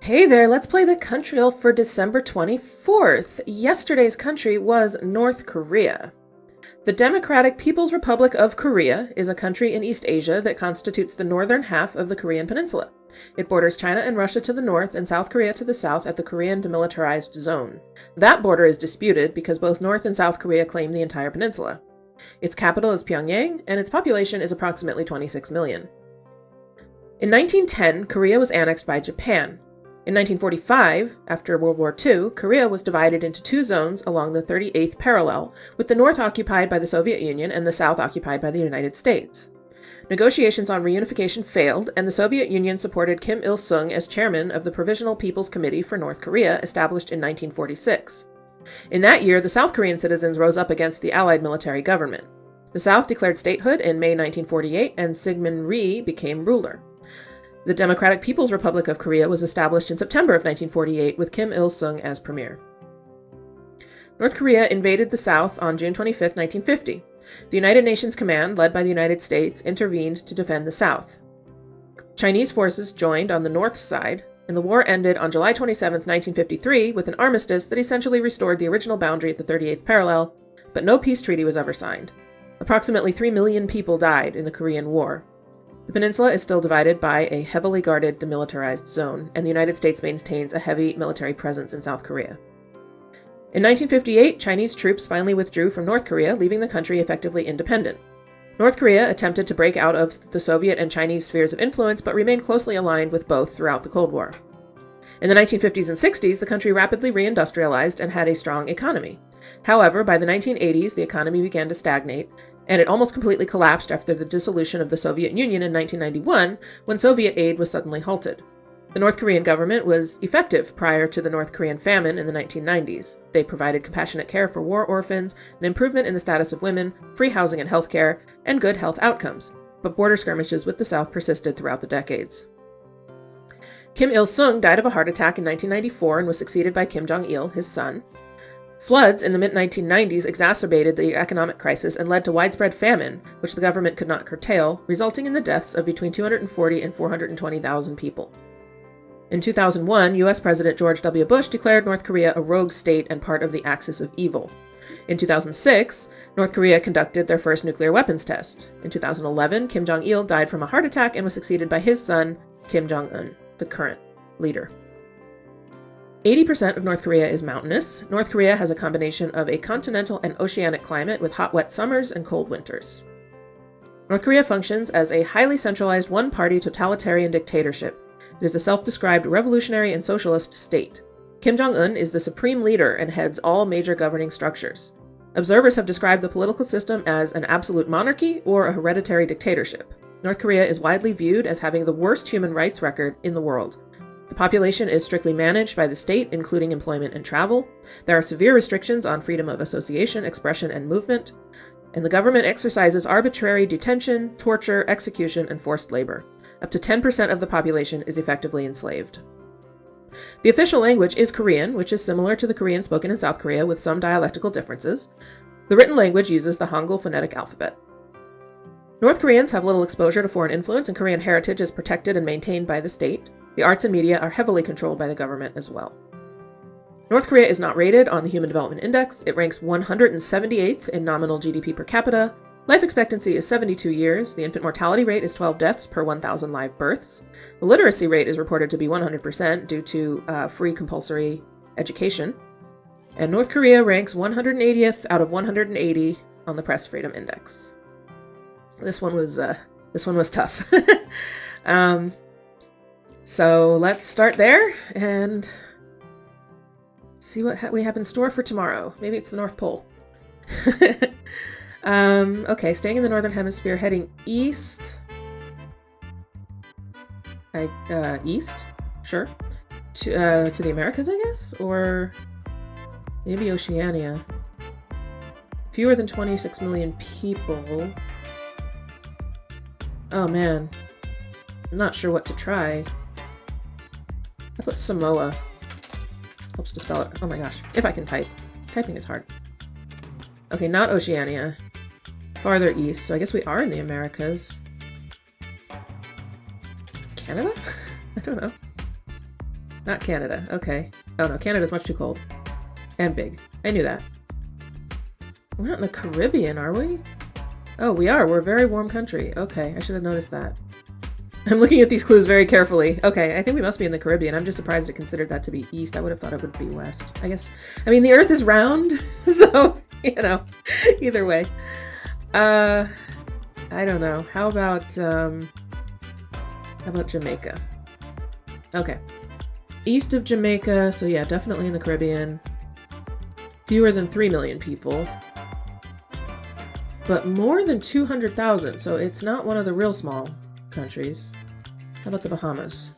Hey there, let's play the Countryle for December 24th. Yesterday's country was North Korea. The Democratic People's Republic of Korea is a country in East Asia that constitutes the northern half of the Korean peninsula. It borders China and Russia to the north and South Korea to the south at the Korean Demilitarized Zone. That border is disputed because both North and South Korea claim the entire peninsula. Its capital is Pyongyang, and its population is approximately 26 million. In 1910, Korea was annexed by Japan. In 1945, after World War II, Korea was divided into two zones along the 38th parallel, with the north occupied by the Soviet Union and the south occupied by the United States. Negotiations on reunification failed, and the Soviet Union supported Kim Il-sung as chairman of the Provisional People's Committee for North Korea, established in 1946. In that year, the South Korean citizens rose up against the Allied military government. The South declared statehood in May 1948, and Syngman Rhee became ruler. The Democratic People's Republic of Korea was established in September of 1948 with Kim Il-sung as premier. North Korea invaded the South on June 25, 1950. The United Nations Command, led by the United States, intervened to defend the South. Chinese forces joined on the North side, and the war ended on July 27, 1953, with an armistice that essentially restored the original boundary at the 38th parallel, but no peace treaty was ever signed. Approximately 3 million people died in the Korean War. The peninsula is still divided by a heavily guarded demilitarized zone, and the United States maintains a heavy military presence in South Korea. In 1958, Chinese troops finally withdrew from North Korea, leaving the country effectively independent. North Korea attempted to break out of the Soviet and Chinese spheres of influence, but remained closely aligned with both throughout the Cold War. In the 1950s and 60s, the country rapidly reindustrialized and had a strong economy. However, by the 1980s, the economy began to stagnate, and it almost completely collapsed after the dissolution of the Soviet Union in 1991, when Soviet aid was suddenly halted. The North Korean government was effective prior to the North Korean famine in the 1990s. They provided compassionate care for war orphans, an improvement in the status of women, free housing and health care, and good health outcomes, but border skirmishes with the South persisted throughout the decades. Kim Il-sung died of a heart attack in 1994 and was succeeded by Kim Jong-il, his son. Floods in the mid-1990s exacerbated the economic crisis and led to widespread famine, which the government could not curtail, resulting in the deaths of between 240 and 420,000 people. In 2001, U.S. President George W. Bush declared North Korea a rogue state and part of the axis of evil. In 2006, North Korea conducted their first nuclear weapons test. In 2011, Kim Jong-il died from a heart attack and was succeeded by his son, Kim Jong-un, the current leader. 80% of North Korea is mountainous. North Korea has a combination of a continental and oceanic climate with hot, wet summers and cold winters. North Korea functions as a highly centralized one-party totalitarian dictatorship. It is a self-described revolutionary and socialist state. Kim Jong-un is the supreme leader and heads all major governing structures. Observers have described the political system as an absolute monarchy or a hereditary dictatorship. North Korea is widely viewed as having the worst human rights record in the world. The population is strictly managed by the state, including employment and travel. There are severe restrictions on freedom of association, expression, and movement. And the government exercises arbitrary detention, torture, execution, and forced labor. Up to 10% of the population is effectively enslaved. The official language is Korean, which is similar to the Korean spoken in South Korea with some dialectical differences. The written language uses the Hangul phonetic alphabet. North Koreans have little exposure to foreign influence, and Korean heritage is protected and maintained by the state. The arts and media are heavily controlled by the government as well. North Korea is not rated on the Human Development Index. It ranks 178th in nominal GDP per capita. Life expectancy is 72 years. The infant mortality rate is 12 deaths per 1,000 live births. The literacy rate is reported to be 100% due to free compulsory education. And North Korea ranks 180th out of 180 on the Press Freedom Index. This one was tough. So let's start there and see what we have in store for tomorrow. Maybe it's the North Pole. Okay, staying in the Northern Hemisphere, heading east. East? Sure. To the Americas, I guess? Or maybe Oceania. Fewer than 26 million people. Oh man. I'm not sure what to try. I put Samoa. Helps to spell it. Oh my gosh. If I can type. Typing is hard. Okay, not Oceania. Farther east, so I guess we are in the Americas. Canada? I don't know. Not Canada. Okay. Oh no, Canada's much too cold. And big. I knew that. We're not in the Caribbean, are we? Oh, we are. We're a very warm country. Okay, I should have noticed that. I'm looking at these clues very carefully. Okay, I think we must be in the Caribbean. I'm just surprised it considered that to be east. I would have thought it would be west. I guess. I mean, the Earth is round, so, you know, either way. I don't know. How about Jamaica? Okay. East of Jamaica, so yeah, definitely in the Caribbean. Fewer than 3 million people. But more than 200,000, so it's not one of the real small countries. How about the Bahamas?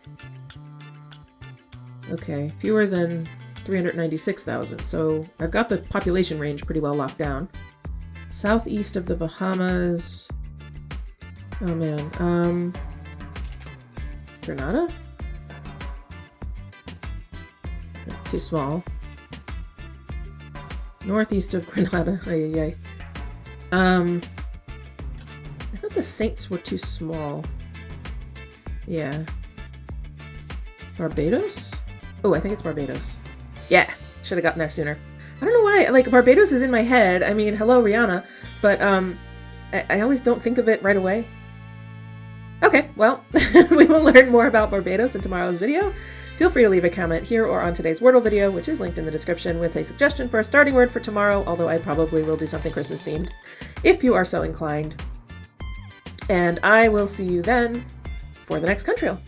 Okay, fewer than 396,000, so I've got the population range pretty well locked down. Southeast of the Bahamas... Oh man, Grenada? Too small. Northeast of Grenada. Ay. I thought the Saints were too small. Yeah. Barbados? Oh, I think it's Barbados. Yeah, should have gotten there sooner. I don't know why, like, Barbados is in my head. I mean, hello, Rihanna. But, I always don't think of it right away. Okay, well, we will learn more about Barbados in tomorrow's video. Feel free to leave a comment here or on today's Wordle video, which is linked in the description, with a suggestion for a starting word for tomorrow, although I probably will do something Christmas themed, if you are so inclined. And I will see you then for the next Countryle.